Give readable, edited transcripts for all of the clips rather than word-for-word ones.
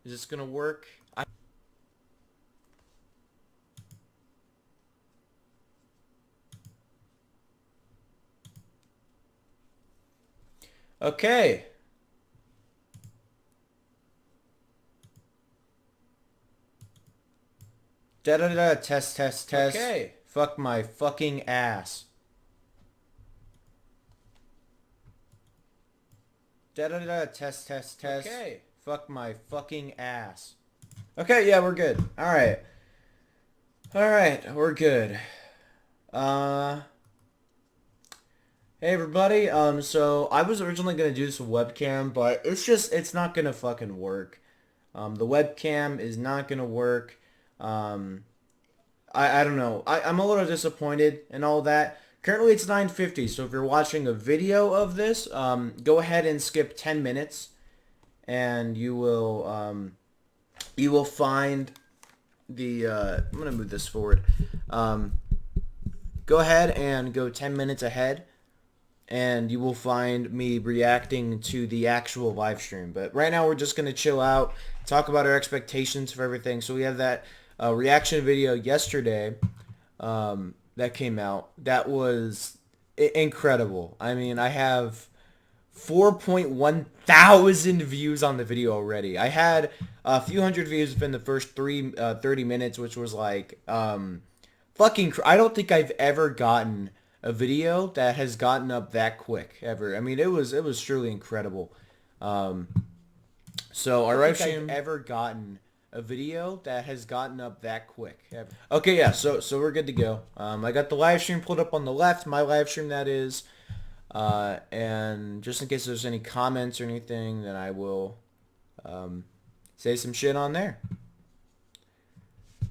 Is this gonna work? Okay. Da da da. Test test test. Okay. Fuck my fucking ass. Da da da. Test test test. Okay. Fuck my fucking ass. Okay, yeah, we're good. Alright. Alright, we're good. Uh Hey everybody, so I was originally gonna do this with webcam, but it's not gonna fucking work. The webcam is not gonna work. Um I don't know. I'm a little disappointed and all that. Currently it's 9:50, so if you're watching a video of this, go ahead and skip 10 minutes and you will find the I'm gonna move this forward. Um, Go ahead and go 10 minutes ahead and you will find me reacting to the actual live stream. But right now we're just going to chill out, talk about our expectations for everything. So we have that reaction video yesterday that came out. That was incredible. I mean, I have 4.1 thousand views on the video already. I had a few hundred views within the first 30 minutes, which was like I don't think I've ever gotten a video that has gotten up that quick ever. I mean, it was truly incredible. Um, so our live stream ever gotten a video that has gotten up that quick ever. Okay, yeah. So we're good to go. I got the live stream pulled up on the left. My live stream that is. And just in case there's any comments or anything, then I will say some shit on there.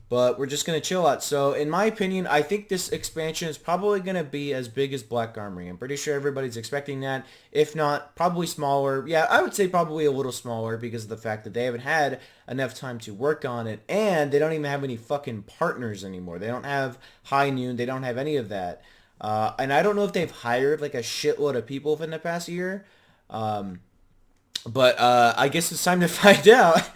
But we're just going to chill out. So in my opinion, I think this expansion is probably going to be as big as Black Armory. I'm pretty sure everybody's expecting that. If not, probably smaller. Yeah, I would say probably a little smaller because of the fact that they haven't had enough time to work on it. And they don't even have any fucking partners anymore. They don't have High Noon. They don't have any of that. And I don't know if they've hired like a shitload of people within the past year. Um, but I guess it's time to find out.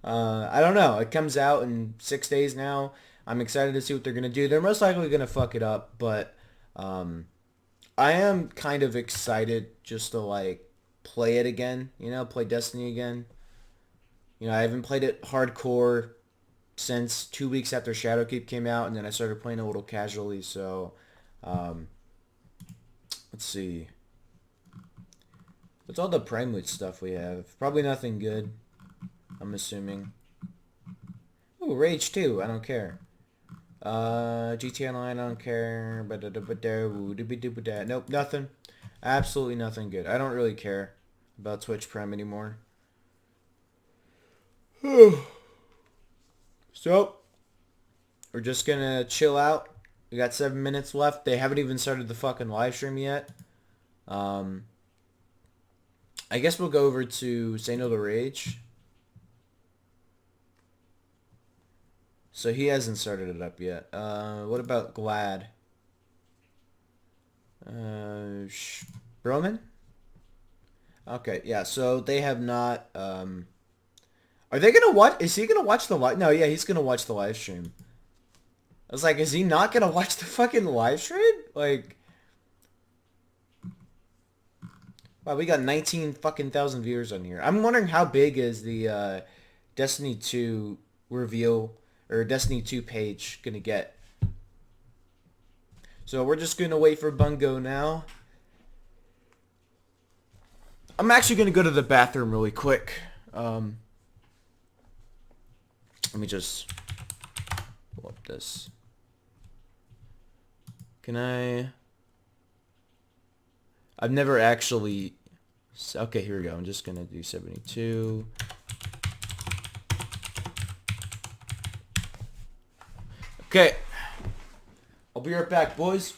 I don't know. It comes out in 6 days now. I'm excited to see what they're gonna do. They're most likely gonna fuck it up, but um, I am kind of excited just to like play it again. You know, play Destiny again. You know, I haven't played it hardcore since 2 weeks after Shadowkeep came out, and then I started playing a little casually. So, um, let's see. What's all the Primewood stuff we have? Probably nothing good, I'm assuming. Ooh, Rage 2, I don't care. GTA Online, I don't care. Nope, nothing. Absolutely nothing good. I don't really care about Twitch Prime anymore. So, we're just gonna chill out. We got 7 minutes left. They haven't even started the fucking live stream yet. Um, I guess we'll go over to Say No to Rage. So he hasn't started it up yet. What about Glad? Broman? Okay, yeah. So they have not. Are they gonna watch? Is he gonna watch the live? No, yeah, he's gonna watch the live stream. I was like, is he not gonna watch the fucking live stream? Like, wow, we got 19 fucking thousand viewers on here. I'm wondering how big is the Destiny 2 reveal or Destiny 2 page gonna get. So we're just gonna wait for Bungo now. I'm actually gonna go to the bathroom really quick. Let me just pull up this. Can I? I've never actually. Okay, here we go. I'm just gonna do 72. Okay. I'll be right back, boys.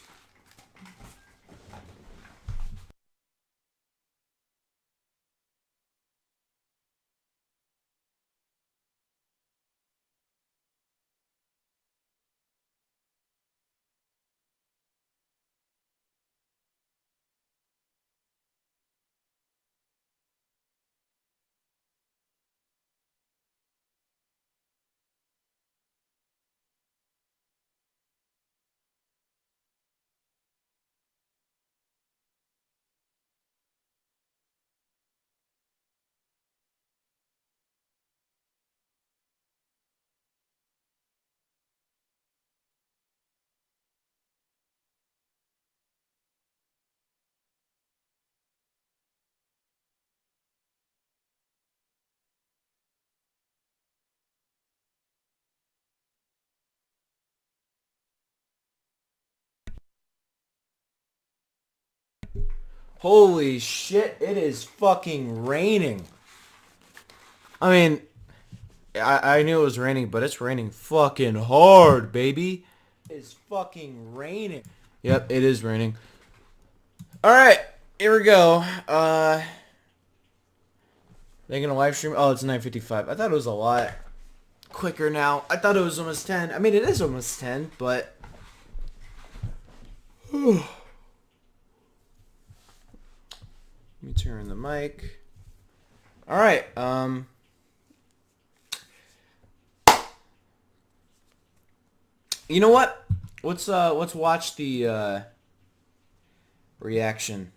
Holy shit, it is fucking raining. I mean, I knew it was raining, but it's raining fucking hard, baby. It's fucking raining. Yep, it is raining. Alright, here we go. They gonna live stream? Oh, it's 9:55. I thought it was a lot quicker now. I thought it was almost 10. I mean, it is almost 10, but... Let me turn the mic. Alright, you know what? Let's watch the reaction.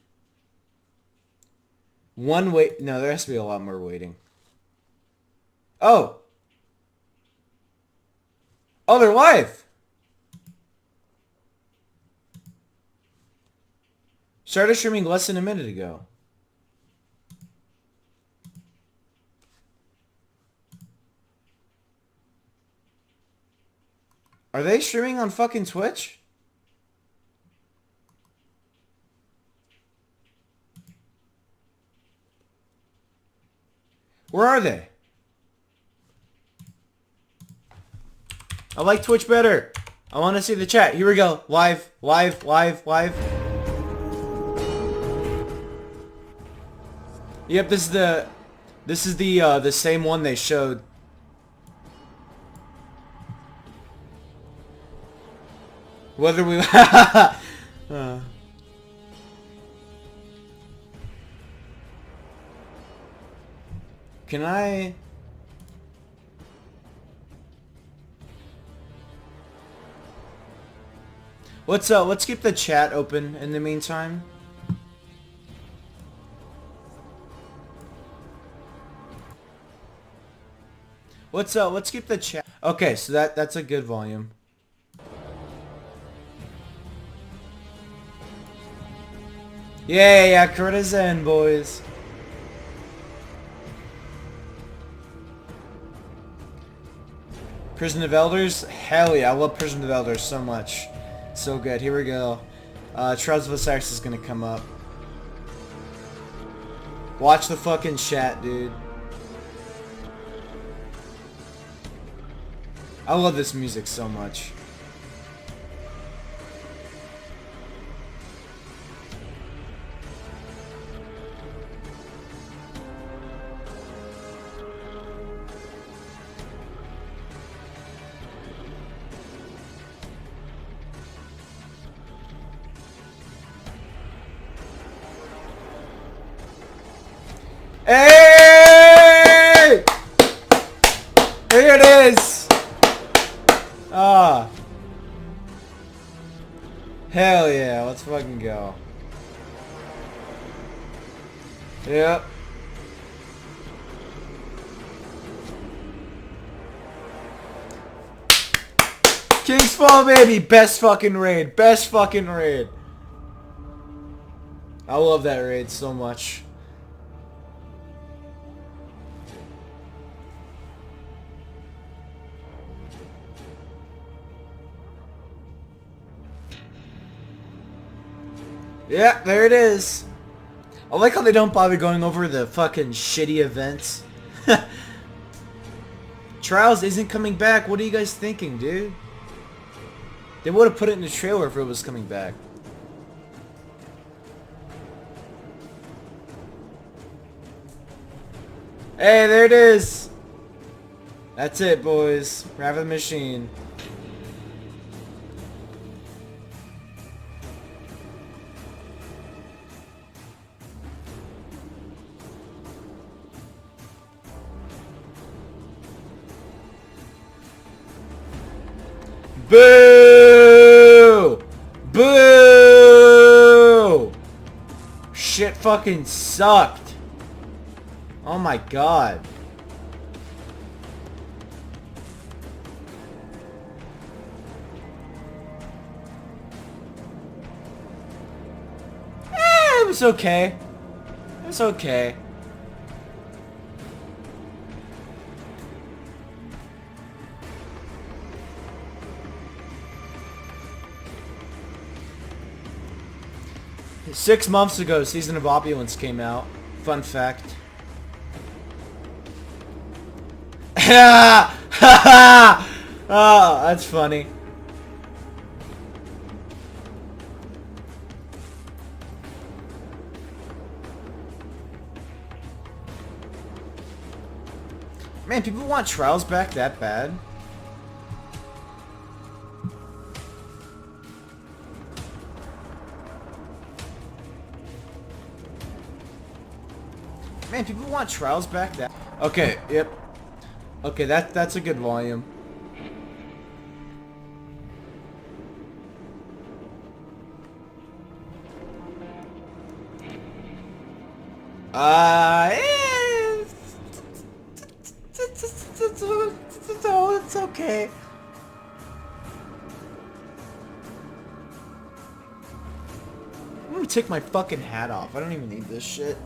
One wait. No, there has to be a lot more waiting. Oh. Oh, they're live. Started streaming less than a minute ago. Are they streaming on fucking Twitch? Where are they? I like Twitch better. I want to see the chat. Here we go. Live, live, live, live. Yep, this is the same one they showed. Whether we Can I... Let's keep the chat open in the meantime. Let's keep the chat. Okay, so that's a good volume. Yeah, courtesan, boys. Prison of Elders? Hell yeah, I love Prison of Elders so much. So good. Here we go. Trials of Osiris is gonna come up. Watch the fucking chat, dude. I love this music so much. Hey! Here it is! Ah. Hell yeah, let's fucking go. Yep. King's Fall, baby! Best fucking raid. Best fucking raid. I love that raid so much. Yeah, there it is. I like how they don't bother going over the fucking shitty events. Trials isn't coming back. What are you guys thinking, dude? They would have put it in the trailer if it was coming back. Hey, there it is. That's it, boys. Grab the machine. Boo! Boo! Shit fucking sucked. Oh my god. It was okay. It was okay. 6 months ago, Season of Opulence came out. Fun fact. Oh, that's funny. Man, people want Trials back that bad? Man, people want Trials back that... Okay, yep. Okay, that's a good volume. It's okay. I'm gonna take my fucking hat off. I don't even need this shit.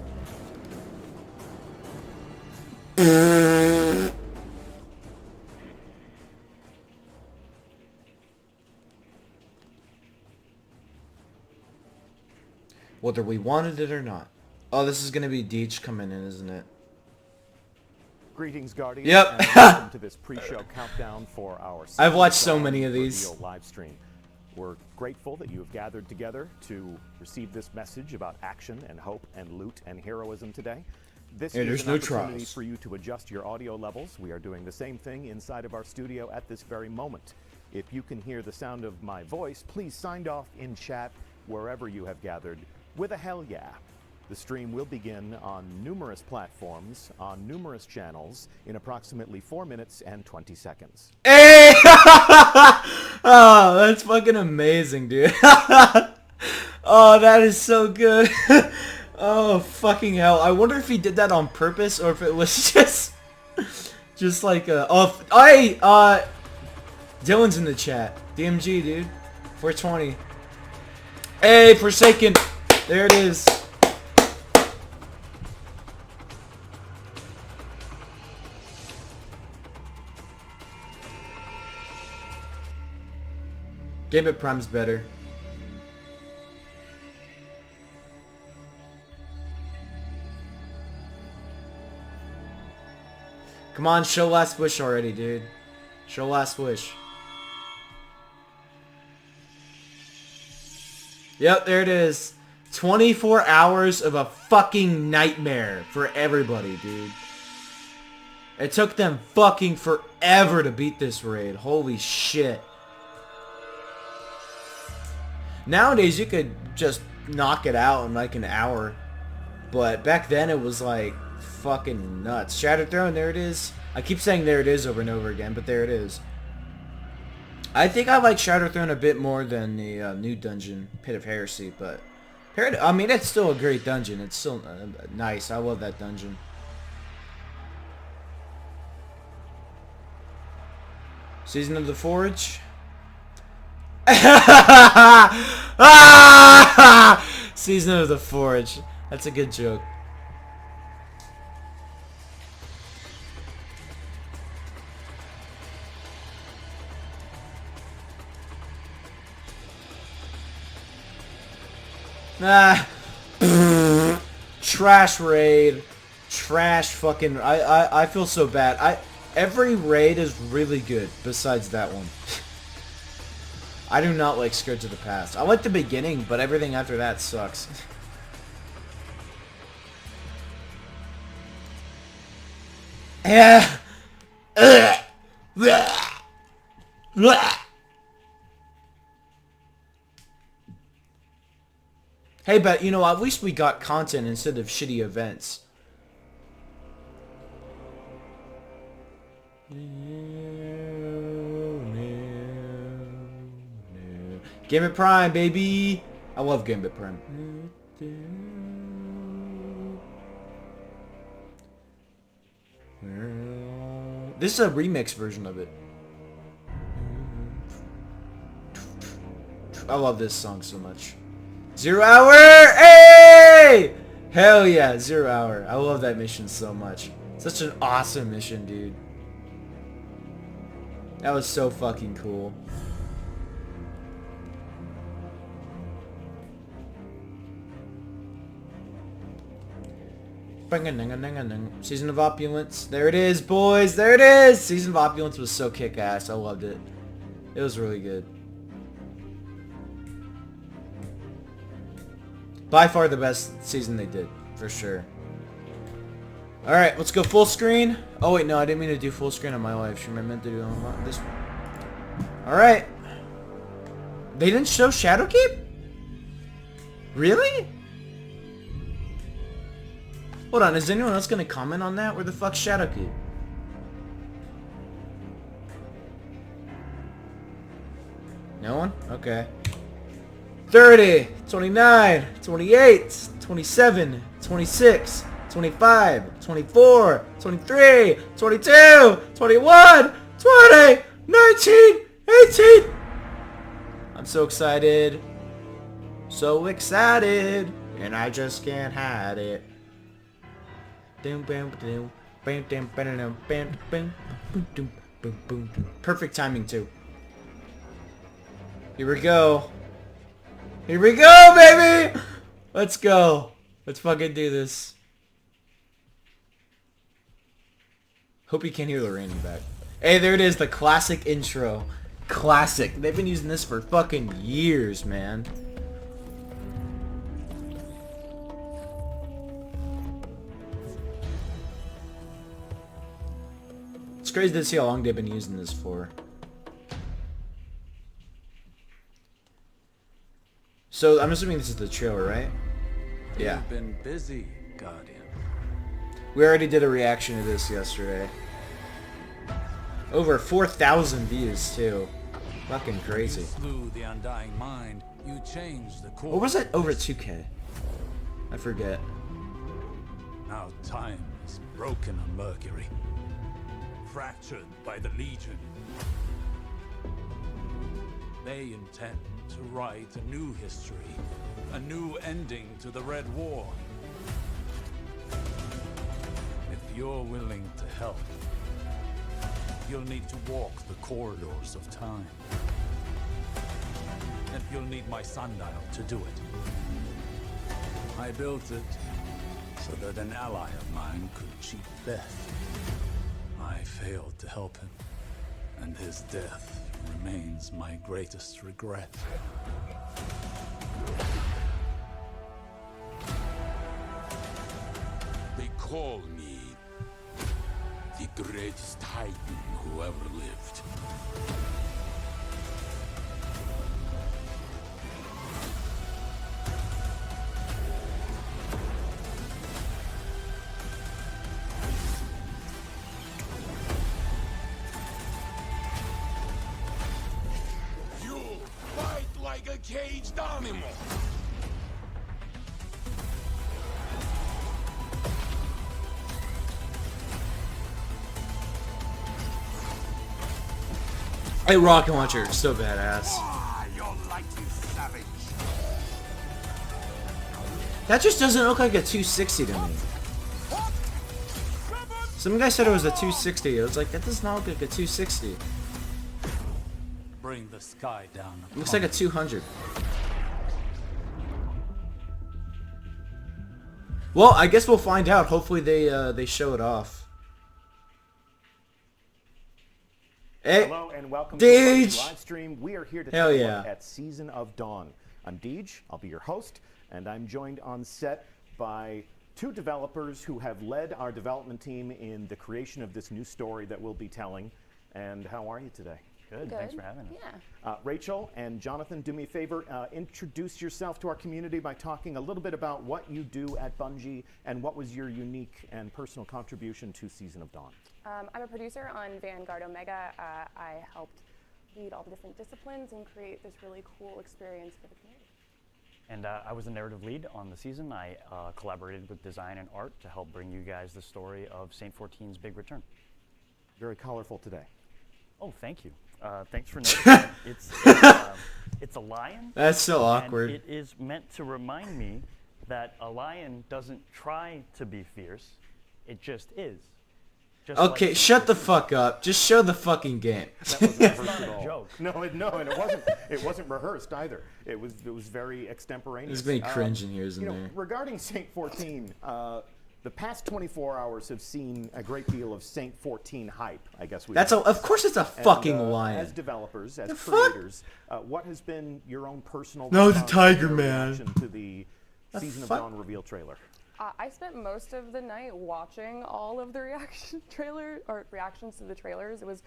Whether we wanted it or not. Oh, this is gonna be Deech coming in, isn't it? Greetings, Guardians. Yep. And welcome to this pre-show countdown for our I've watched so many of these. Live stream. We're grateful that you have gathered together to receive this message about action and hope and loot and heroism today. This is an opportunity for you to adjust your audio levels. We are doing the same thing inside of our studio at this very moment. If you can hear the sound of my voice, please sign off in chat wherever you have gathered with a hell yeah. The stream will begin on numerous platforms, on numerous channels, in approximately 4 minutes and 20 seconds. Hey! Oh, that's fucking amazing, dude. Oh, that is so good. Oh, fucking hell. I wonder if he did that on purpose or if it was just like a... Oh, hey! Dylan's in the chat. DMG, dude. 420. Hey, Forsaken! There it is. Gambit Prime's better. Come on, show Last Wish already, dude. Show Last Wish. Yep, there it is. 24 hours of a fucking nightmare for everybody, dude. It took them fucking forever to beat this raid. Holy shit. Nowadays, you could just knock it out in like an hour. But back then, it was like fucking nuts. Shattered Throne, there it is. I keep saying there it is over and over again, but there it is. I think I like Shattered Throne a bit more than the new dungeon, Pit of Heresy, but... I mean, it's still a great dungeon. It's still nice. I love that dungeon. Season of the Forge. Season of the Forge. That's a good joke. Trash raid. Trash fucking... I feel so bad. Every raid is really good besides that one. I do not like Scourge of the Past. I like the beginning, but everything after that sucks. Yeah. Hey, but you know, at least we got content instead of shitty events. Gambit Prime, baby! I love Gambit Prime. This is a remix version of it. I love this song so much. 0 Hour! Hey! Hell yeah, 0 Hour. I love that mission so much. Such an awesome mission, dude. That was so fucking cool. Season of Opulence. There it is, boys. There it is. Season of Opulence was so kick-ass. I loved it. It was really good. By far the best season they did, for sure. Alright, let's go full screen. Oh wait, no, I didn't mean to do full screen on my live stream. I meant to do on this one. Alright. They didn't show Shadowkeep? Really? Hold on, is anyone else gonna comment on that? Where the fuck's Shadowkeep? No one? Okay. 30, 29, 28, 27, 26, 25, 24, 23, 22, 21, 20, 19, 18. I'm so excited. So excited. And I just can't hide it. Perfect timing too. Here we go. Here we go, baby! Let's go. Let's fucking do this. Hope you can't hear the raining back. Hey, there it is, the classic intro. Classic. They've been using this for fucking years, man. It's crazy to see how long they've been using this for. So, I'm assuming this is the trailer, right? Yeah. You've been busy, Guardian. We already did a reaction to this yesterday. Over 4,000 views, too. Fucking crazy. You slew the undying mind. You changed the course. Or was it over 2K? I forget. Now time is broken on Mercury. Fractured by the Legion. They intend to write a new history, a new ending to the Red War. If you're willing to help, you'll need to walk the corridors of time. And you'll need my sundial to do it. I built it so that an ally of mine could cheat death. I failed to help him, and his death remains my greatest regret. They call me the greatest Titan who ever lived. A caged animal. Hey, rocket launcher, so badass. That just doesn't look like a 260 to me. Some guy said it was a 260. I was like, that does not look like a 260. Bring the sky down. Looks like a 200. Well, I guess we'll find out. Hopefully they show it off. Hey, hello and welcome Deej! to the live stream. We are here to Hell take a yeah. look at Season of Dawn. I'm Deej. I'll be your host, and I'm joined on set by two developers who have led our development team in the creation of this new story that we'll be telling. And how are you today? Good. Thanks for having us. Yeah. Rachel and Jonathan, do me a favor, introduce yourself to our community by talking a little bit about what you do at Bungie and what was your unique and personal contribution to Season of Dawn. I'm a producer on Vanguard Omega. I helped lead all the different disciplines and create this really cool experience for the community. And I was the narrative lead on the season. I collaborated with design and art to help bring you guys the story of Saint 14's big return. Very colorful today. Oh, thank you. Thanks for noticing. It's a lion. That's so awkward. And it is meant to remind me that a lion doesn't try to be fierce. It just is. Just Okay, like shut the fuck up. Just show the fucking game. That wasn't rehearsed not at a all. joke. No, and it wasn't rehearsed either. It was very extemporaneous. There's been cringe in here, isn't there? Regarding Saint 14, The past 24 hours have seen a great deal of Saint 14 hype, I guess we of course it's a fucking lion. As developers, as creators, what has been your own personal No, the tiger man. reaction to the Season of Dawn reveal trailer? I spent most of the night watching all of the reactions to the trailers. It was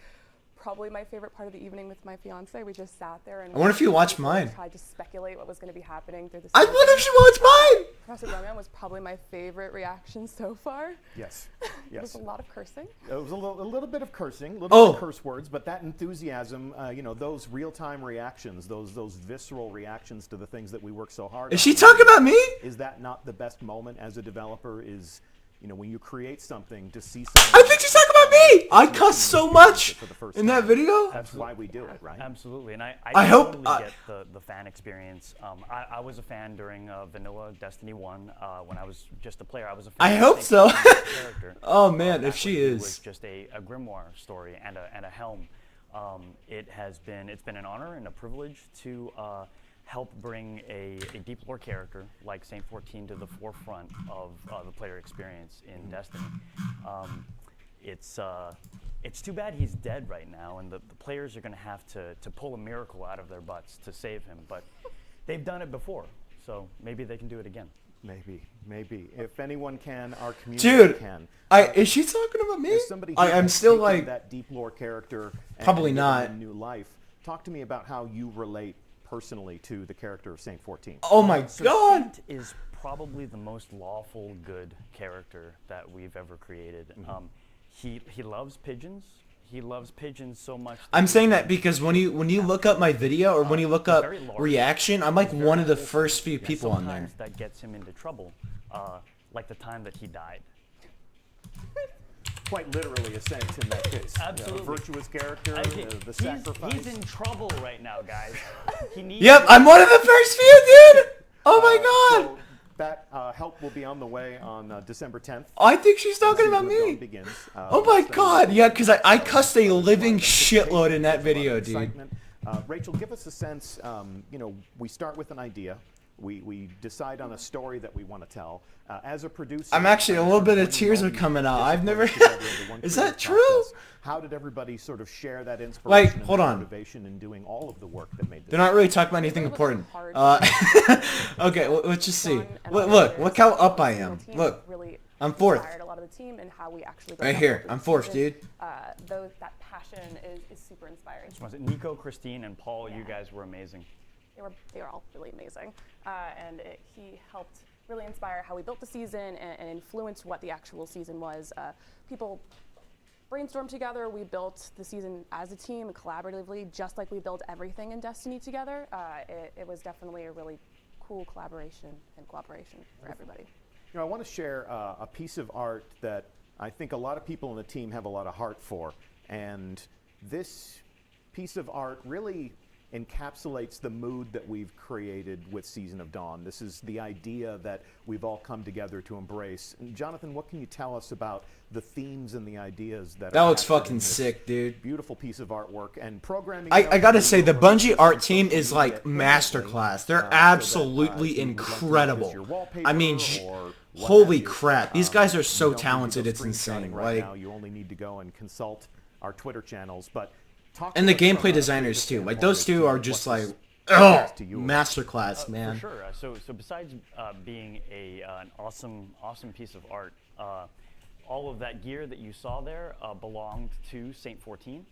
probably my favorite part of the evening with my fiance. We just sat there and I wonder if you watched mine. Tried to speculate what was going to be happening through the I season. wonder if you watched mine. Professor Roman was probably my favorite reaction so far. Yes. It was a lot of cursing. It was a little bit of cursing, a little bit of curse words, but that enthusiasm, you know, those real-time reactions, those visceral reactions to the things that we work so hard on. Is she talking about me? Is that not the best moment as a developer? Is, you know, when you create something, to see something. I think she's talking about me. I cuss so much in that video. That's why we do it, right? Absolutely, and I hope totally get the fan experience. I was a fan during Vanilla Destiny 1 when I was just a player. I was a fan. I hope so. Character. Oh man, if she It is. was just a grimoire story and a helm. It's been an honor and a privilege to help bring a deep lore character like Saint 14 to the forefront of the player experience in Destiny. It's too bad he's dead right now, and the players are going to have to pull a miracle out of their butts to save him. But they've done it before, so maybe they can do it again. Maybe. If anyone can, our community can. Is she talking about me? As somebody who I'm has still taken like that deep lore character. Probably and not. given him new life. Talk to me about how you relate personally to the character of Saint 14. Oh my god! Saint is probably the most lawful good character that we've ever created. He loves pigeons. He loves pigeons so much. I'm saying that because when you look up my video or when you look up reaction, I'm like one of the first few people on there. Sometimes that gets him into trouble, like the time that he died. Quite literally a saint in that case. Absolutely. A virtuous character, the sacrifice. He's in trouble right now, guys. He needs Yep, I'm one of the first few, dude! Oh my god! So that help will be on the way on December 10th. I think she's talking about me. Begins. Oh my god, yeah, because I cussed a living shitload in that video, dude. Rachel, give us a sense, you know, we start with an idea. We decide on a story that we want to tell. As a producer, I'm actually a little bit of tears are coming out. I've never. Is that true? How did everybody sort of share that inspiration hold and on. motivation in doing all of the work that made this? They're not really talking about anything important. Okay, let's just see. Look how up I am. Look, I'm fourth. A lot of the team and how we actually right here. I'm fourth, dude. That passion is super inspiring. Nico, Christine, and Paul, you guys were amazing. They were all really amazing, and he helped really inspire how we built the season and influenced what the actual season was. People brainstormed together. We built the season as a team and collaboratively, just like we built everything in Destiny together. It was definitely a really cool collaboration and cooperation for everybody. You know, I want to share a piece of art that I think a lot of people in the team have a lot of heart for, and this piece of art really encapsulates the mood that we've created with Season of Dawn. This is the idea that we've all come together to embrace. And Jonathan, what can you tell us about the themes and the ideas that looks fucking sick, dude. Beautiful piece of artwork and programming. I gotta say, the Bungie art team is like masterclass. They're absolutely incredible. I mean, holy crap. These guys are so talented, it's insane. Right now, you only need to go and consult our Twitter channels, but and the gameplay designers too. Like those two are just like, masterclass, man. For sure. So besides being an awesome piece of art, all of that gear that you saw there belonged to Saint 14.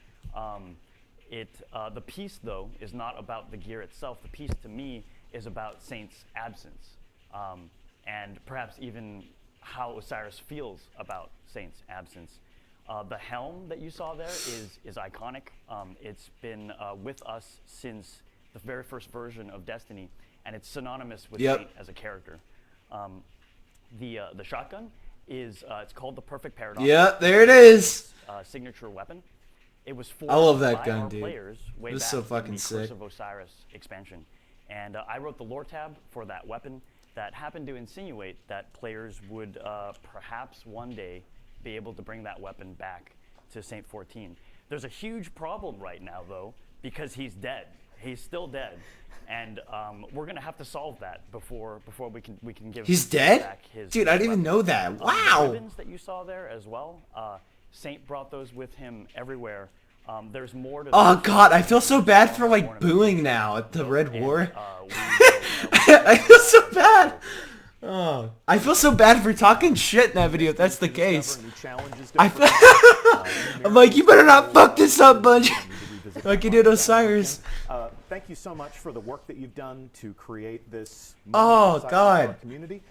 The piece though is not about the gear itself. The piece to me is about Saint's absence, and perhaps even how Osiris feels about Saint's absence. The helm that you saw there is iconic. It's been with us since the very first version of Destiny, and it's synonymous with Saint as a character. The shotgun is it's called the Perfect Paradox. Yeah, there it is. Signature weapon. It was forged I love that by gun, our dude. players way This is back so fucking in the sick. Curse of Osiris expansion, and I wrote the lore tab for that weapon that happened to insinuate that players would perhaps one day be able to bring that weapon back to Saint 14. There's a huge problem right now, though, because he's dead. He's still dead, and we're gonna have to solve that before we can give. He's dead? Back his Dude, I didn't even know that. The Wow. ribbons that you saw there as well. Saint brought those with him everywhere. There's more to. Oh God, I feel so bad for like booing now at the Red War. I feel so bad. Oh, I feel so bad for talking shit in that video. If that's the case. I'm like, you better not fuck this up, Bungie. Like you did Osiris. Thank you so much for the work that you've done to create this God community.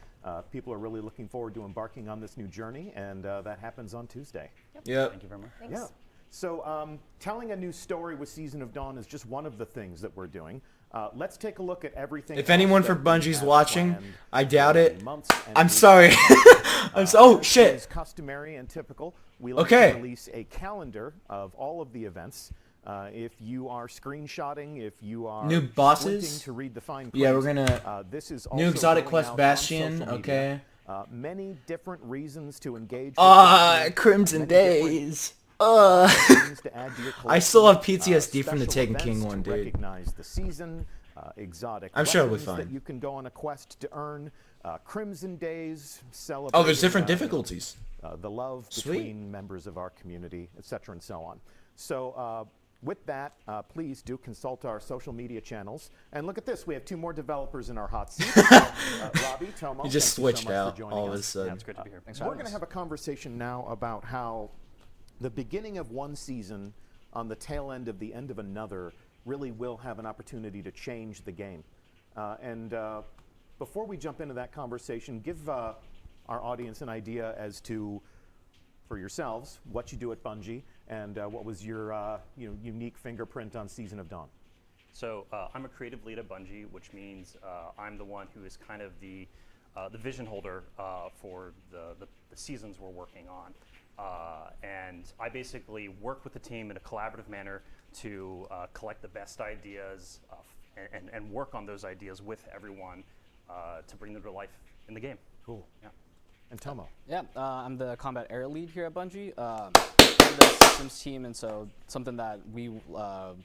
People are really looking forward to embarking on this new journey, and that happens on Tuesday. Yep. Thank you very much. Thanks. Yeah. So telling a new story with Season of Dawn is just one of the things that we're doing. Let's take a look at everything. If anyone for Bungie's watching, I doubt it. I'm sorry. Oh shit. Is customary and typical. We like to release a calendar of all of the events. If you are screenshotting, if you are new bosses to read the fine print, yeah, we're gonna. This is new exotic quest Bastion. Okay. Many different reasons to engage. Crimson Days. I still have PTSD from the Taken King one, dude. Recognize the season, exotic. I'm sure it'll be fine. That you can go on a quest to earn. Crimson Days. Celebrate. Oh, there's different difficulties. The love between members of our community, etc., and so on. So. With that, please do consult our social media channels. And look at this, we have 2 more developers in our hot seat. Robbie, Tomo, he just switched out all of a sudden. Yeah, it's great to be here. Thanks for We're having going to have a conversation now about how the beginning of one season on the tail end of the end of another really will have an opportunity to change the game. Before we jump into that conversation, give our audience an idea as to, for yourselves, what you do at Bungie, and what was your unique fingerprint on Season of Dawn. So I'm a creative lead at Bungie, which means I'm the one who is kind of the vision holder for the seasons we're working on. And I basically work with the team in a collaborative manner to collect the best ideas and work on those ideas with everyone to bring them to life in the game. Cool. Yeah. And Tomo. Yeah, I'm the combat air lead here at Bungie. The systems team, and so something that we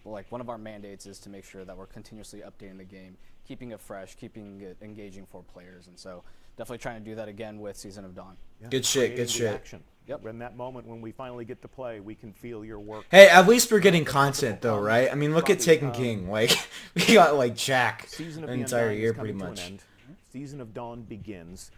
like, one of our mandates is to make sure that we're continuously updating the game, keeping it fresh, keeping it engaging for players, and so definitely trying to do that again with Season of Dawn. Yeah. Good shit, good shit. Action. Yep. In that moment when we finally get to play, we can feel your work. Hey, at least we're getting content though, right? I mean, look at Taken King. Like, we got like Jack an entire year pretty much. Season of Dawn begins.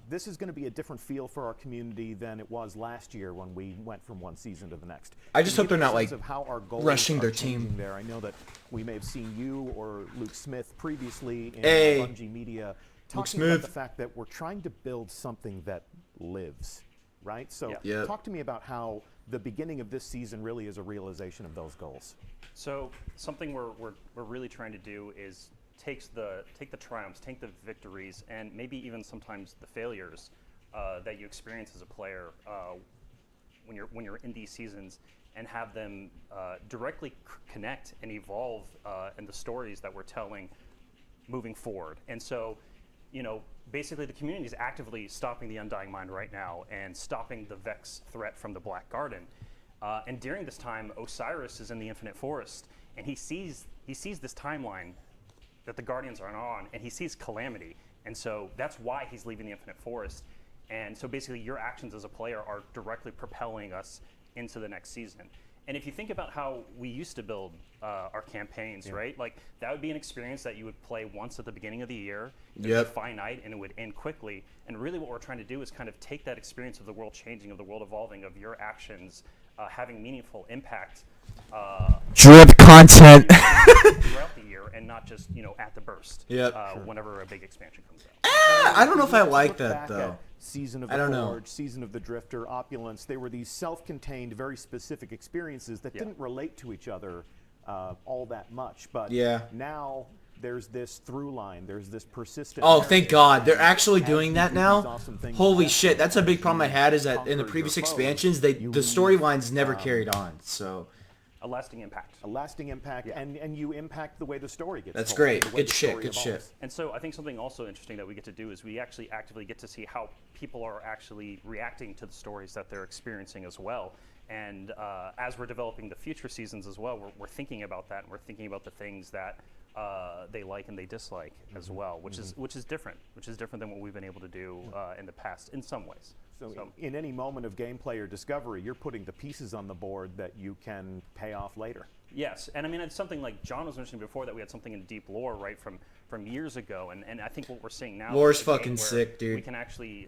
This is going to be a different feel for our community than it was last year when we went from one season to the next. I just hope they're not like how our goals rushing their team there. I know that we may have seen you or Luke Smith previously in Bungie Media talking about the fact that we're trying to build something that lives, right? So talk to me about how the beginning of this season really is a realization of those goals. So something we're really trying to do is take the triumphs, take the victories, and maybe even sometimes the failures that you experience as a player when you're in these seasons, and have them directly connect and evolve in the stories that we're telling moving forward. And so, basically the community is actively stopping the Undying Mind right now and stopping the Vex threat from the Black Garden. And during this time, Osiris is in the Infinite Forest, and he sees this timeline that the Guardians are on, and he sees calamity, and so that's why he's leaving the Infinite Forest. And so basically your actions as a player are directly propelling us into the next season. And if you think about how we used to build our campaigns, right? Like, that would be an experience that you would play once at the beginning of the year. It would be finite, and it would end quickly. And really what we're trying to do is kind of take that experience of the world changing, of the world evolving, of your actions having meaningful impact drip content throughout the year, and not just at the burst. Whenever a big expansion comes out. I don't know if I like that though. Season of the Forge, Season of the Drifter, Opulence, they were these self-contained, very specific experiences that didn't relate to each other all that much. But now there's this through line, there's this persistent... Oh, thank God. They're actually doing that now? Holy shit. That's a big problem I had, is that in the previous expansions, the storylines never carried on. So a lasting impact. A lasting impact, and you impact the way the story gets That's told. great. The way Good the shit. story Good shit. evolves. And so I think something also interesting that we get to do is we actually actively get to see how people are actually reacting to the stories that they're experiencing as well. And as we're developing the future seasons as well, we're thinking about that, and we're thinking about the things that they like and they dislike as well, which is different than what we've been able to do in the past in some ways. So in any moment of gameplay or discovery, you're putting the pieces on the board that you can pay off later. Yes, and I mean, it's something like John was mentioning before, that we had something in deep lore, right, from years ago, and I think what we're seeing now Lore's is a game fucking where sick, dude. we can actually,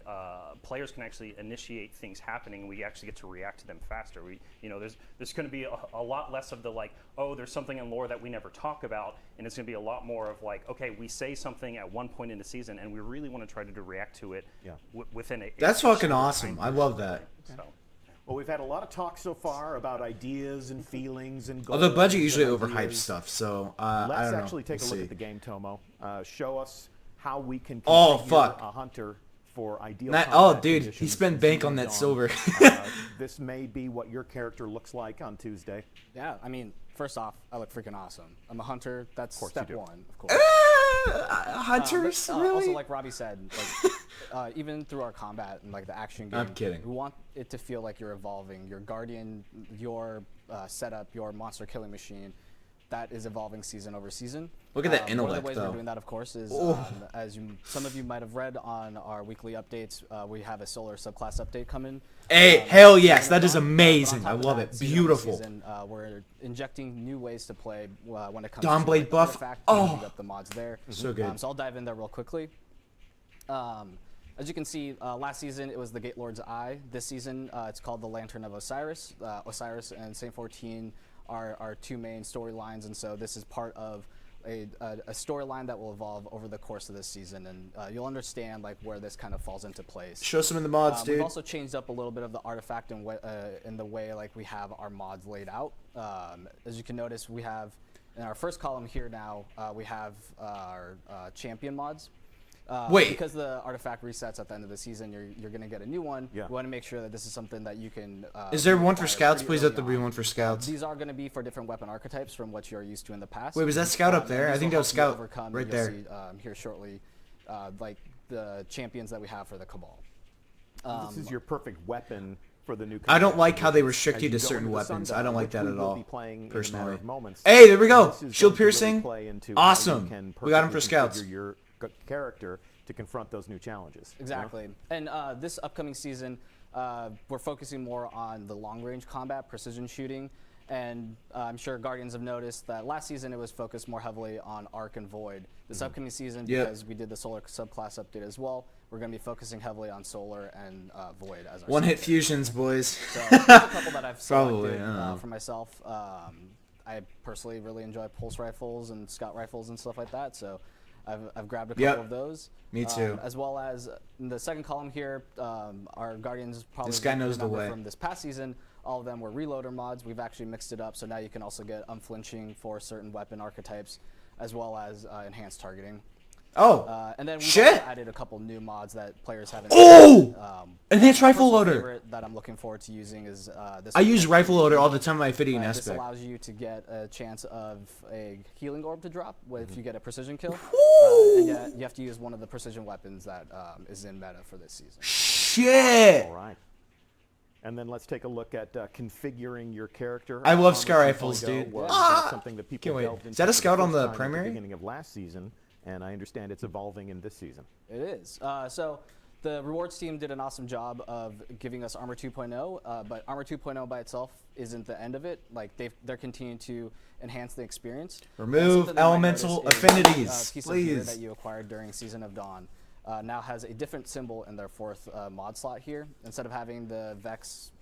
players can actually initiate things happening, and we actually get to react to them faster. There's going to be a lot less of the like, oh, there's something in lore that we never talk about, and it's going to be a lot more of like, okay, we say something at one point in the season, and we really want to try to react to it within a. That's fucking awesome. I love that. So. Well, we've had a lot of talk so far about ideas and feelings and goals. Although Bungie usually and overhypes ideas. stuff, so I Let's don't know. actually take We'll a look see. at the game, Tomo. Show us how we can Oh, configure fuck. a hunter for ideal Oh, combat dude, he conditions spent in bank on Zero that Dawn. silver. This may be what your character looks like on Tuesday. Yeah, I mean, first off, I look freaking awesome. I'm a hunter. That's course step you do. one, of course. Hunters, But, really? Also, like Robbie said, like, even through our combat and like the action game, I'm kidding. we want it to feel like you're evolving. Your guardian, your setup, your monster killing machine, that is evolving season over season. Look at that One of intellect, the ways though. we're doing that, of course, is as some of you might have read on our weekly updates, we have a solar subclass update coming. Hey, hell yes, that is amazing. I love it. Season over Beautiful. season, we're injecting new ways to play when it comes Dawnblade to like, buff. artifact, Oh. using up the mods there. So good. So I'll dive in there real quickly. As you can see, last season it was the Gate Lord's Eye. This season it's called the Lantern of Osiris. Osiris and Saint 14 are our two main storylines, and so this is part of a storyline that will evolve over the course of this season, and you'll understand like where this kind of falls into place. Show some in the mods, dude. We've also changed up a little bit of the artifact in the way like we have our mods laid out. As you can notice, we have in our first column here now we have our champion mods. Wait. Because the artifact resets at the end of the season, you're going to get a new one. Yeah. We want to make sure that this is something that you can. Is there one for acquire scouts? pretty Please early let there be on. one for scouts. These are going to be for different weapon archetypes from what you're used to in the past. Wait, was that scout up And there? I these think will that was help you scout overcome, right you'll there. See, here shortly, like the champions that we have for the Cabal. This is your perfect weapon for the new. I don't combat like how they conditions. restrict As you to go certain into the weapons. Sundial, I don't like which that we at will all, be playing in a personally. matter of moments. Hey, there we go. This is Shield going to really piercing. play into Awesome. how you can We got him for perfectly scouts. configure your character to confront those new challenges. you know? Exactly. And this upcoming season, we're focusing more on the long-range combat, precision shooting, and I'm sure Guardians have noticed that last season it was focused more heavily on Arc and Void. This upcoming season, Yep. because we did the Solar subclass update as well, we're going to be focusing heavily on Solar and Void as our One-hit subject. fusions, boys. So there's a couple that I've Probably, selected I don't know. for myself. I personally really enjoy pulse rifles and scout rifles and stuff like that, so I've grabbed a couple Yep. of those. Me too. As well as in the second column here, our Guardians probably This guy knows the remember way. from this past season. All of them were reloader mods. We've actually mixed it up, so now you can also get unflinching for certain weapon archetypes, as well as enhanced targeting. Oh, And then we've shit. also added a couple new mods that players haven't. Oh! Enhanced rifle personal loader. favorite that I'm looking forward to using is this. I one use called rifle loader all the Healing. time in my fitting This aspect. allows you to get a chance of a healing orb to drop if you get a precision kill. And yet you have to use one of the precision weapons that is in meta for this season. Shit! All right. And then let's take a look at configuring your character. I love Armor scar rifles, Congo dude. was, Ah! something that people Can't wait. delved Is into that a for scout on first the time at primary? beginning of last season, and I understand it's evolving in this season. It is. So the rewards team did an awesome job of giving us Armor 2.0, but Armor 2.0 by itself isn't the end of it. Like they're continuing to enhance the experience. Remove And something that you might elemental notice is, affinities, piece of gear please. that you acquired during Season of Dawn now has a different symbol in their fourth mod slot here. Instead of having the Vex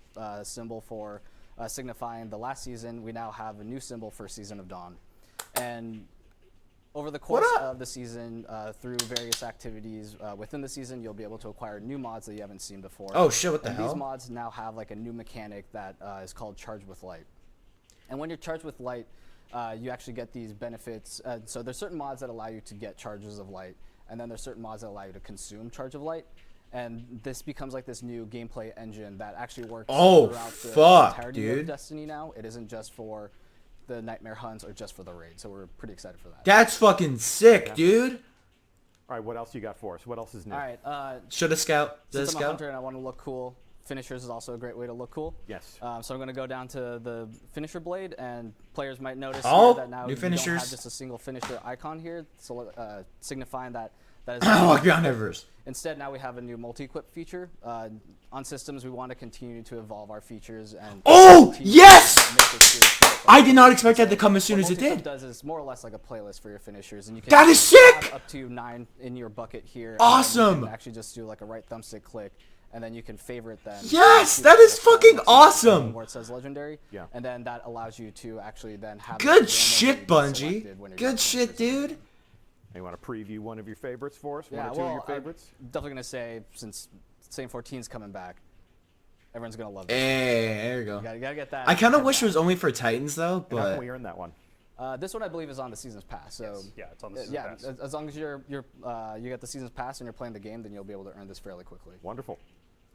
symbol for signifying the last season, we now have a new symbol for Season of Dawn. And over the course of the season, through various activities within the season, you'll be able to acquire new mods that you haven't seen before. Oh shit! What the And hell? these mods now have like a new mechanic that is called Charge with Light. And when you're charged with light, you actually get these benefits. So there's certain mods that allow you to get charges of light, and then there's certain mods that allow you to consume charge of light. And this becomes like this new gameplay engine that actually works Oh, throughout the fuck, entirety dude. of Destiny now. It isn't just for the Nightmare Hunts or just for the raid. So we're pretty excited for that. That's fucking sick, dude. All right, what else you got for us? What else is new? All right. Should a scout? Since I'm a hunter and I want to look cool, finishers is also a great way to look cool. Yes. So I'm going to go down to the finisher blade, and players might notice Oh, here that now new you finishers. don't have just a single finisher icon here, so signifying that is Walk beyond Everest. Instead, now we have a new multi-equip feature. On systems, we want to continue to evolve our features and. Oh yes! I did not expect that to come as soon as it What did. does is more or less like a playlist for your finishers, and you can. That is have sick! up to 9 in your bucket here. Awesome! And you can actually just do like a right thumbstick click, and then you can favorite them. Yes, that is fucking awesome! Where it says legendary. Yeah. And then that allows you to actually then have. Good shit, Bungie. Good shit, dude. You want to preview one of your favorites for us? Yeah, One or two of your favorites? I'm definitely gonna say since Saint 14's coming back, everyone's gonna love it. Hey, there you go. You gotta get that. I kind of wish it was only for Titans though, And how can but we earn that one? This one I believe is on the season's pass. So Yeah, it's on the season yeah, pass. as long as you get the season's pass and you're playing the game, then you'll be able to earn this fairly quickly. Wonderful.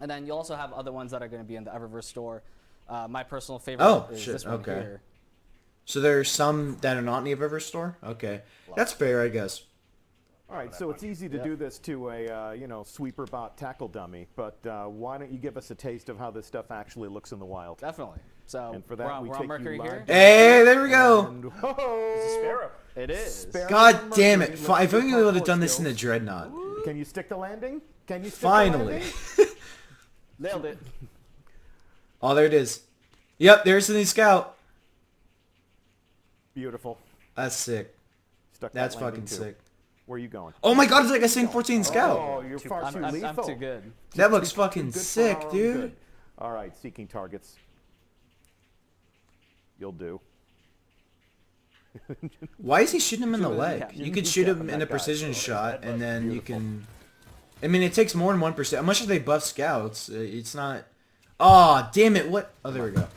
And then you also have other ones that are going to be in the Eververse store. My personal favorite is this one here. So there's some that are not in the Eververse store? Okay. That's fair, I guess. All right, so it's easy to do this to a sweeper bot tackle dummy, but why don't you give us a taste of how this stuff actually looks in the wild? Definitely. So And for that, we're we on take Mercury you here. live. Hey, there we go. And, whoa! Sparrow. It is. Sparrow God damn it. Mercury, If only we let's would do have done this in the skills. Dreadnought. Can you stick the landing? Can you stick Finally. the landing? Nailed it. Oh, there it is. Yep, there's the new scout. Beautiful. That's sick. Stuck that That's landing fucking too. sick. Where are you going? Oh my god, it's like a Saint 14 scout. Oh, you're far too lethal. I'm too good. That looks Too fucking good for sick, our own dude. good. All right, seeking targets. You'll do. Why is he shooting him in the leg? yeah, You you could keep shoot tapping him that in a guy. precision shot, and then you Beautiful. can... I mean, it takes more than 1%. Much as they buff scouts, it's not... Oh, damn it, what? Oh, there we go.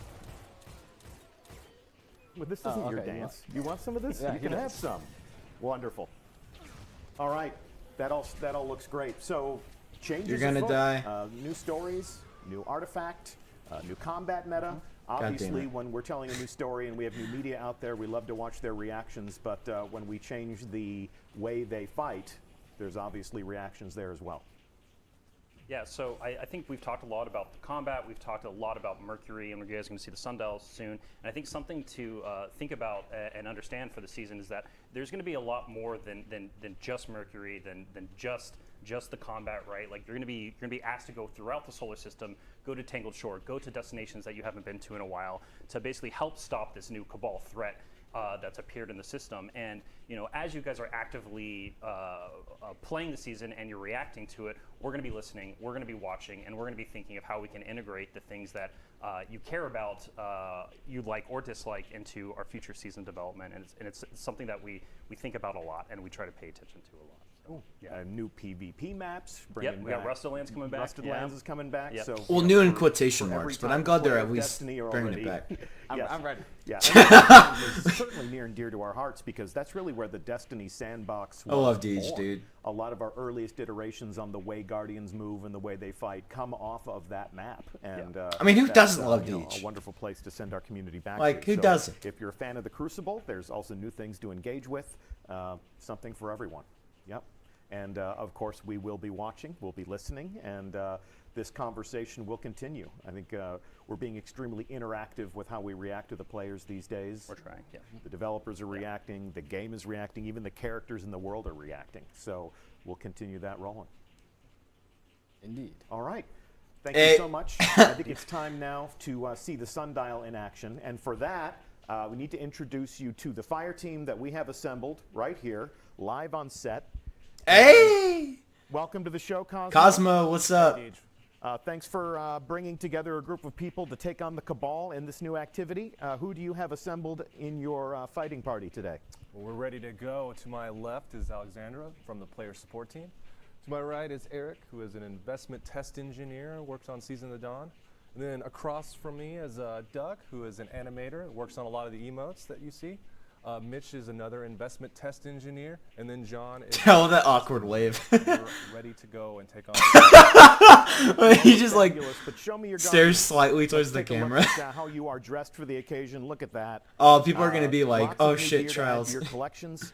Well, this isn't your okay, dance. You want some of this? Yeah, You he can have does. some. Wonderful. All right, that all looks great. So, changes. You're gonna afoot. die. New stories, new artifact, new combat meta. Obviously, it. when we're telling a new story and we have new media out there, we love to watch their reactions. But when we change the way they fight, there's obviously reactions there as well. Yeah, so I think we've talked a lot about the combat. We've talked a lot about Mercury, and you guys are going to see the sundials soon. And I think something to think about and understand for the season is that there's going to be a lot more than just Mercury, than just the combat, right? Like you're going to be asked to go throughout the solar system, go to Tangled Shore, go to destinations that you haven't been to in a while, to basically help stop this new Cabal threat that's appeared in the system. And as you guys are actively playing the season and you're reacting to it, we're going to be listening, we're going to be watching, and we're going to be thinking of how we can integrate the things that you care about, you like or dislike, into our future season development. And it's something that we think about a lot and we try to pay attention to a lot. So, yeah. New PvP maps. Yep, we got Rusted Lands coming back. Rusted yeah. Lands is coming back. Yep. So, Well, you new know, in for- quotation for every marks, but top I'm glad they're player at of least Destiny are bringing it already- back. Yes. I'm ready. Yeah, it's certainly near and dear to our hearts because that's really where the Destiny sandbox was I love Deej, born. dude. A lot of our earliest iterations on the way Guardians move and the way they fight come off of that map. And I mean, who that's, doesn't love you know, Deej? a wonderful place to send our community back Like, to. who So doesn't? If you're a fan of the Crucible, there's also new things to engage with. Something for everyone. Yep. And of course, we will be watching, we'll be listening, and this conversation will continue. I think we're being extremely interactive with how we react to the players these days. We're trying, yeah. The developers are reacting, the game is reacting, even the characters in the world are reacting. So we'll continue that rolling. Indeed. All right. Thank you so much. I think it's time now to see the sundial in action. And for that, we need to introduce you to the fire team that we have assembled right here, live on set. Hey! Welcome to the show, Cosmo. Cosmo, what's up? Thanks for bringing together a group of people to take on the Cabal in this new activity. Who do you have assembled in your fighting party today? Well, we're ready to go. To my left is Alexandra from the player support team. To my right is Eric, who is an investment test engineer, works on Season of the Dawn. And then across from me is Doug, who is an animator, works on a lot of the emotes that you see. Mitch is another investment test engineer, and then John is Oh, that awkward wave. ready to go and take on. He just like But show me your stares guns. slightly towards the Take a look camera. at, how you are dressed for the occasion. Look at that. Oh, people are gonna be like, Lots "Oh of new shit, gear to add to Trials." your collections.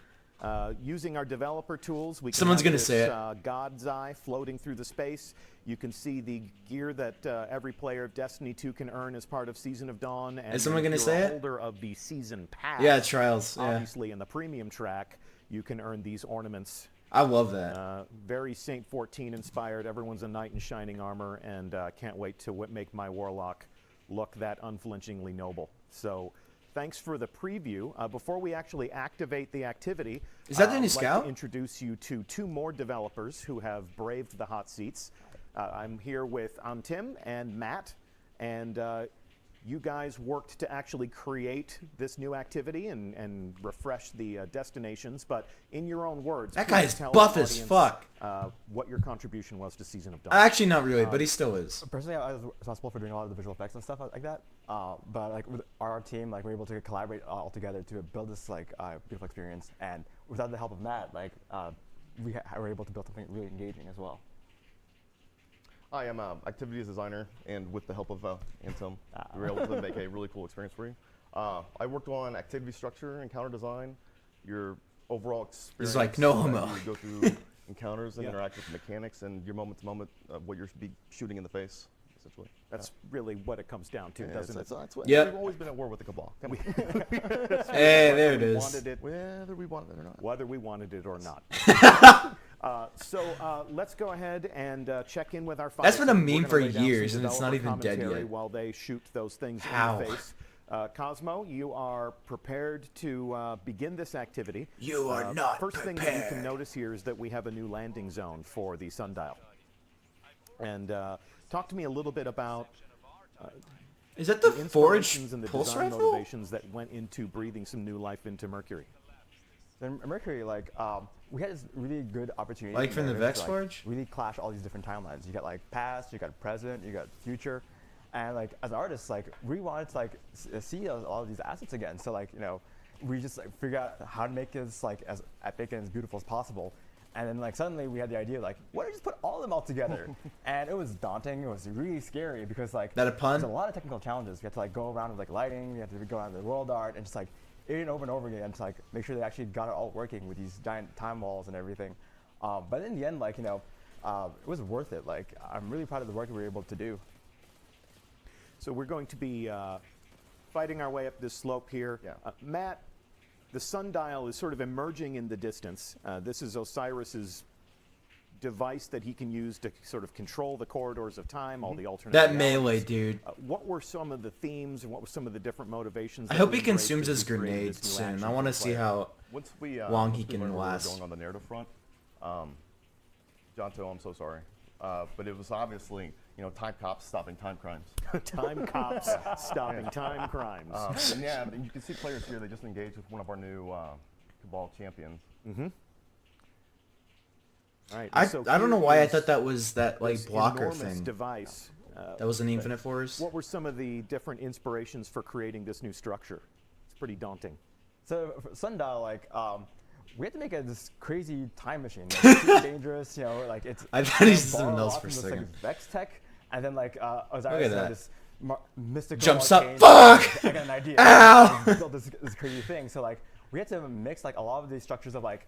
Using our developer tools, we can Someone's have gonna this, say it. God's eye floating through the space. You can see the gear that every player of Destiny 2 can earn as part of Season of Dawn. And Is someone if gonna you're say a it? holder of the Season Pass, Yeah, Trials. Yeah, obviously in the premium track, you can earn these ornaments. I love that. Very Saint 14 inspired. Everyone's a knight in shining armor, and can't wait to make my warlock look that unflinchingly noble. So, thanks for the preview. Before we actually activate the activity, Is that the new I'd like scout? to introduce you to 2 more developers who have braved the hot seats. I'm here with Tim and Matt, and you guys worked to actually create this new activity and refresh the destinations. But in your own words, That please guy's tell buff the as audience, fuck. what your contribution was to Season of Dawn. Actually, not really, but he still is. Personally, I was responsible for doing a lot of the visual effects and stuff like that. But like with our team, like we're able to collaborate all together to build this like beautiful experience. And without the help of Matt, like we were able to build something really engaging as well. I am an activities designer, and with the help of Antim, we were able to make a really cool experience for you. I worked on activity structure, encounter design, your overall experience. It's like no so that homo. You go through encounters and interact with mechanics, and your moment-to-moment, what you're shooting in the face, essentially. That's really what it comes down to, Yeah, doesn't it? that's what Yep. we've always been at war with the Cabal. Hey, there it is. Wanted it, Whether we wanted it or not. whether we wanted it or not. So let's go ahead and check in with our That's been a fighter. We're meme gonna for lay down some years, and it's not developer even dead commentary yet. while they shoot those things How? in the face. Cosmo, you are prepared to begin this activity. You are not First thing that you prepared. can notice here is that we have a new landing zone for the sundial. And talk to me a little bit about Is that the forged inspirations and the pulse design rifle? motivations that went into breathing some new life into Mercury. Then Mercury, like we had this really good opportunity. Like from the to, Vex like, Forge? really clash all these different timelines. You got like past, you got present, you got future, and like as artists, like we wanted to like see all of these assets again. So like we just like figure out how to make this like as epic and as beautiful as possible. And then like suddenly we had the idea like, why don't we just put all of them all together? And it was daunting. It was really scary because like That a pun? there's a lot of technical challenges. We had to like go around with like lighting. We had to go around with world art and just like over and over again to like make sure they actually got it all working with these giant time walls and everything. But in the end, like it was worth it. Like I'm really proud of the work we were able to do. So we're going to be fighting our way up this slope here. Yeah. Matt, the sundial is sort of emerging in the distance. This is Osiris's device that he can use to sort of control the corridors of time, all the alternate That realities. melee dude. What were some of the themes and what were some of the different motivations? I that hope we he embraced consumes as his we created grenades this new soon. action I for want to the see player? how Once we long once he we can learned where we were last. going on the narrative front, Jonto, I'm so sorry, but it was obviously time cops stopping time crimes. Time cops stopping time crimes. And yeah, you can see players here. They just engaged with one of our new Cabal champions. All right, I so don't know here why I is thought that was that like this blocker enormous thing. device. That was an Infinite Force. What were some of the different inspirations for creating this new structure? It's pretty daunting. So for Sundial, like we had to make this crazy time machine. Like, it's super dangerous, like it's. I thought he you know, said something borrow else lot for a from this, second. Like, Vex tech, and then like Osiris Look at had that. this mystical. Jumps up, arcane, fuck! I got an idea. Ow! And built this crazy thing. So like we had to mix like a lot of these structures of like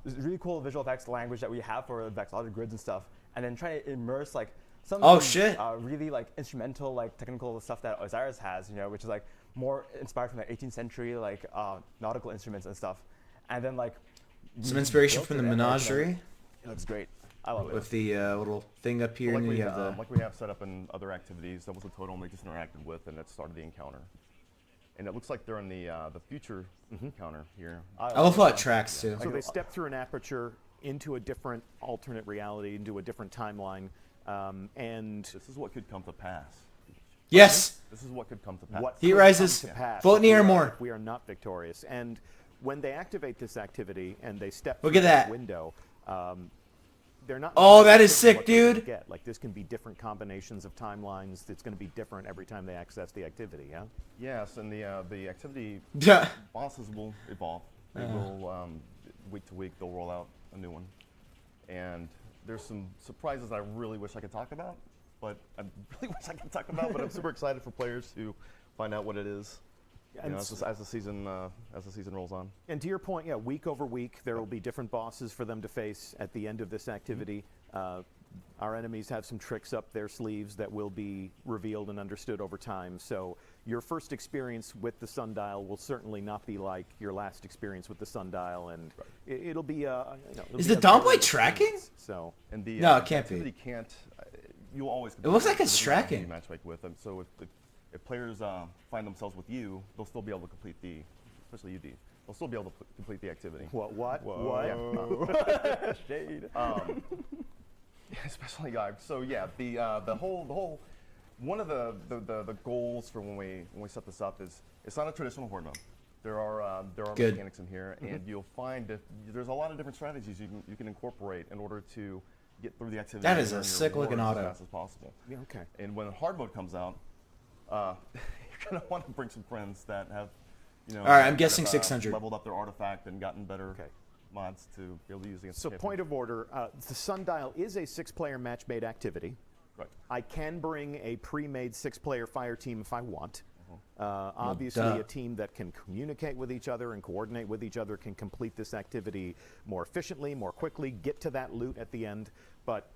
this really cool visual effects language that we have for Vex, a lot of grids and stuff, and then try to immerse like some Oh, of these, shit. really like instrumental like technical stuff that Osiris has, which is like more inspired from the 18th century like nautical instruments and stuff, and then like Some inspiration built from it the and, like, Menagerie it looks great. I love it. with the little thing up here, Like and then we, you have the. like we have set up in other activities, that was the totem they just interacted with, and that started the encounter. And it looks like they're in the future encounter here. I love how it tracks too. So they step through an aperture into a different alternate reality, into a different timeline, and This is what could come to pass. Yes. This is what could come to pass. what He could rises. come to pass Float in the if air we are- more. if we are not victorious. And when they activate this activity and they step Look through at that. window, they're not. Oh, that is certain sick, what they're gonna dude. Get. Like this can be different combinations of timelines. It's going to be different every time they access the activity. Yeah. Yes, and the activity Yeah. bosses will evolve. They will week to week they'll roll out a new one, and there's some surprises I really wish I could talk about, but I really wish I could talk about. But I'm super excited for players to find out what it is. You know, as the season rolls on. And to your point, yeah, week over week, there will be different bosses for them to face at the end of this activity. Our enemies have some tricks up their sleeves that will be revealed and understood over time. So your first experience with the sundial will certainly not be like your last experience with the sundial, and it'll be Is the Dawn Blade tracking? So and the no, it can't activity be. can't. You'll always. It looks like it's tracking. Matchmake with them. So if players find themselves with you, they'll still be able to complete especially you, D. They'll still be able to complete the activity. What? Whoa. Yeah. Shade. Especially guys. So yeah, the whole one of the goals for when we set this up is it's not a traditional horde mode. There are Good. mechanics in here, and you'll find that there's a lot of different strategies you can incorporate in order to get through the activity. That is and a earn your sick looking rewards auto. as fast as possible. Yeah, okay. And when hard mode comes out, you're gonna want to bring some friends that have, All right, I'm that guessing have, 600. leveled up their artifact and gotten better mods to be able to use against. So the point of order, the sundial is a 6-player match-made activity. Right. I can bring a pre-made 6-player fire team if I want. Obviously, duh. a team that can communicate with each other and coordinate with each other can complete this activity more efficiently, more quickly, get to that loot at the end. But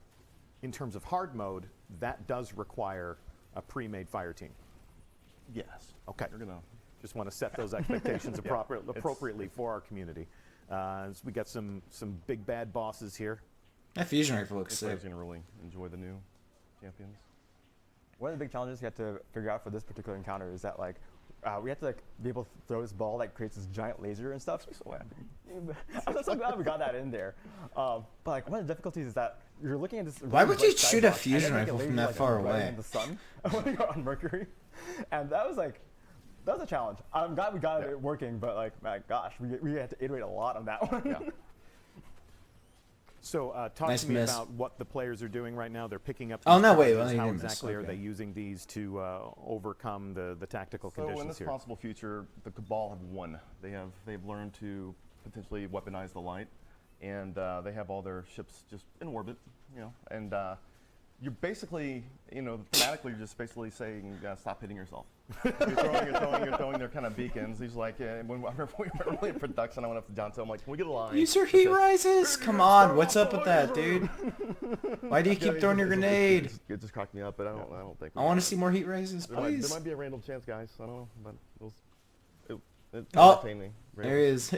in terms of hard mode, that does require a pre-made fire team. Yes. Okay. You're gonna. Just want to set those expectations appropriately for our community. So we got some big bad bosses here. That fusion rifle looks sick. Players are gonna really enjoy the new champions. One of the big challenges you have to figure out for this particular encounter is that like we have to like be able to throw this ball that creates this giant laser and stuff. So I'm so glad we got that in there. But like one of the difficulties is that you're looking at this. Why would you bright shoot a skybox, fusion and then, like, rifle laser, from that like, far right away? in the sun when you're on Mercury, and that was a challenge. I'm glad we got it working, but like my gosh, we had to iterate a lot on that one. Yeah. So talk Nice to me miss. about what the players are doing right now. They're picking up. Oh, these no, wait, challenges. well, How you didn't miss, exactly are okay. they using these to overcome the tactical So conditions in this here? possible future, the Cabal have won. They've learned to potentially weaponize the light, and they have all their ships just in orbit, and you're basically, thematically, you're just basically saying, stop hitting yourself. You're throwing their kind of beacons. He's like, when I remember we were early in production, I went up to John, so I'm like, can we get a line? Use your heat rises. Come on, what's up with that, dude? Why do you keep throwing your grenade? It just cracked me up, but I don't think. I want to see more heat rises, There please. might be a random chance, guys. I don't know, but it Oh, entertained me. there he is. I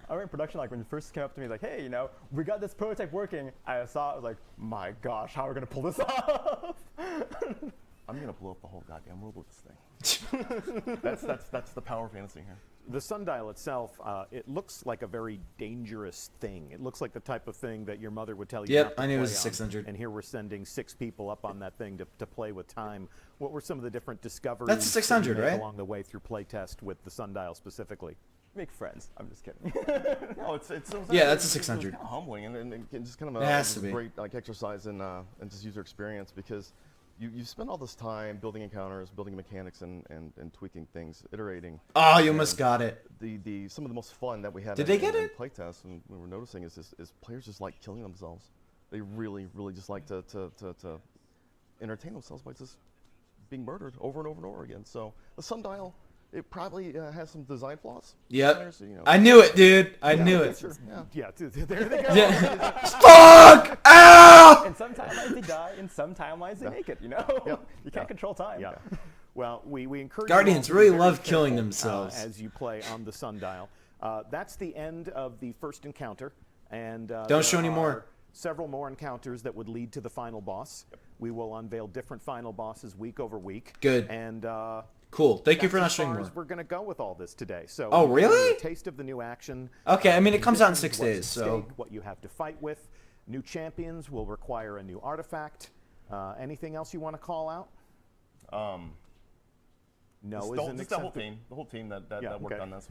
remember in production, like when you first came up to me, like, hey, we got this prototype working. I saw it, I was like, my gosh, how are we gonna pull this off? I'm gonna blow up the whole goddamn world with this thing. That's the power of fantasy here. The sundial itself, it looks like a very dangerous thing. It looks like the type of thing that your mother would tell you. Yep, not to I knew it play was a on. 600. And here we're sending 6 people up on that thing to play with time. What were some of the different discoveries That's a 600, that you made right? along the way through playtest with the sundial specifically? Make friends. I'm just kidding. No, it's Yeah, that's a it's 600. kind of humbling and just kind of It has to a be. great exercise in just user experience, because you spend all this time building encounters, building mechanics, and tweaking things, iterating. Oh, you almost got it. Some of the most fun that we had Did in they get in it? playtest, and we were noticing is players just like killing themselves. They really just like to entertain themselves by just being murdered over and over and over again. So the sundial, it probably has some design flaws. Yep. Designers, I knew it, dude. I knew it. Sure, yeah. Yeah, there they go. Yeah. Fuck! Ow! In some timelines they die, in some timelines they make it, You can't control time. Yeah. Well, we encourage Guardians you all to be really very love killing careful, themselves. as you play on the sundial. That's the end of the first encounter, and Don't show there any more. are several more encounters that would lead to the final boss. We will unveil different final bosses week over week. Good. And Cool. Thank you for not that's as showing far more. as we're going to go with all this today. So, Oh, we've given you really? A taste of the new action. Okay, I mean, it comes out in conditions, 6 what's days, at so. stake, what you have to fight with. New champions will require a new artifact. Anything else you want to call out? No, Just isn't the whole accepted. team. The whole team that Yeah, worked okay. on this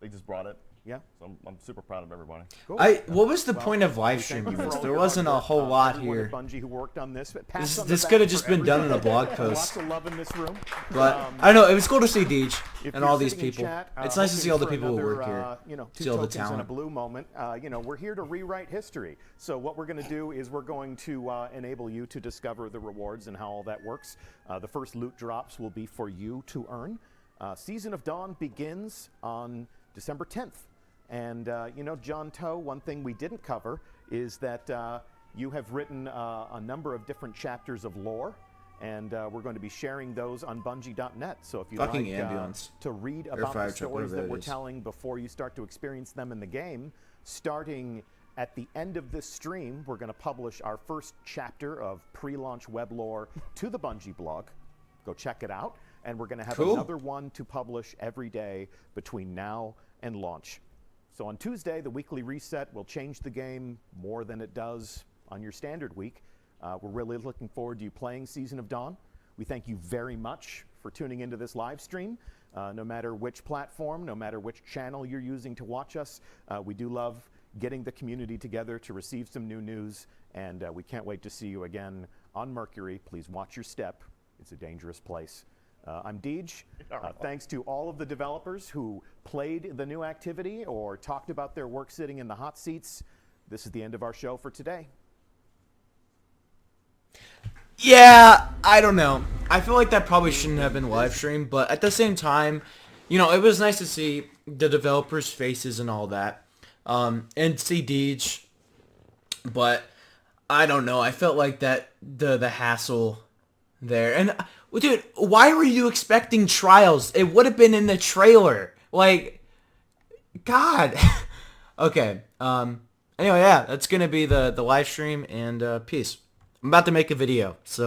they just brought it. Yeah. So I'm super proud of everybody. Cool. What was the point of live Thank streaming you for this? all There your wasn't a hard work. whole lot Everyone here. at Bungie who worked on this. This could have just been done in a blog post. Lots of love in this room. But I don't know. It was cool to see Deej If and you're all these sitting in people. chat, It's nice to see all the hoping people who for work here. another, two See all the tokens and a talent. blue moment. We're here to rewrite history. So what we're going to do is we're going to enable you to discover the rewards and how all that works. The first loot drops will be for you to earn. Season of Dawn begins on December 10th. And, John Toe, one thing we didn't cover is that you have written a number of different chapters of lore, and we're going to be sharing those on Bungie.net. So if you'd like to read about the stories that we're telling before you start to experience them in the game, starting at the end of this stream, we're going to publish our first chapter of pre-launch web lore to the Bungie blog. Go check it out. And we're going to have another one to publish every day between now and launch. So on Tuesday, the weekly reset will change the game more than it does on your standard week. We're really looking forward to you playing Season of Dawn. We thank you very much for tuning into this live stream. No matter which platform, no matter which channel you're using to watch us, we do love getting the community together to receive some new news, and we can't wait to see you again on Mercury. Please watch your step. It's a dangerous place. I'm Deej. Thanks to all of the developers who played the new activity or talked about their work sitting in the hot seats. This is the end of our show for today. Yeah, I don't know. I feel like that probably shouldn't have been live streamed, but at the same time, it was nice to see the developers' faces and all that, and see Deej. But I don't know. I felt like that the hassle there. And dude, why were you expecting trials? It would have been in the trailer. Like, God. Okay. Anyway, yeah, that's gonna be the live stream, and peace. I'm about to make a video, so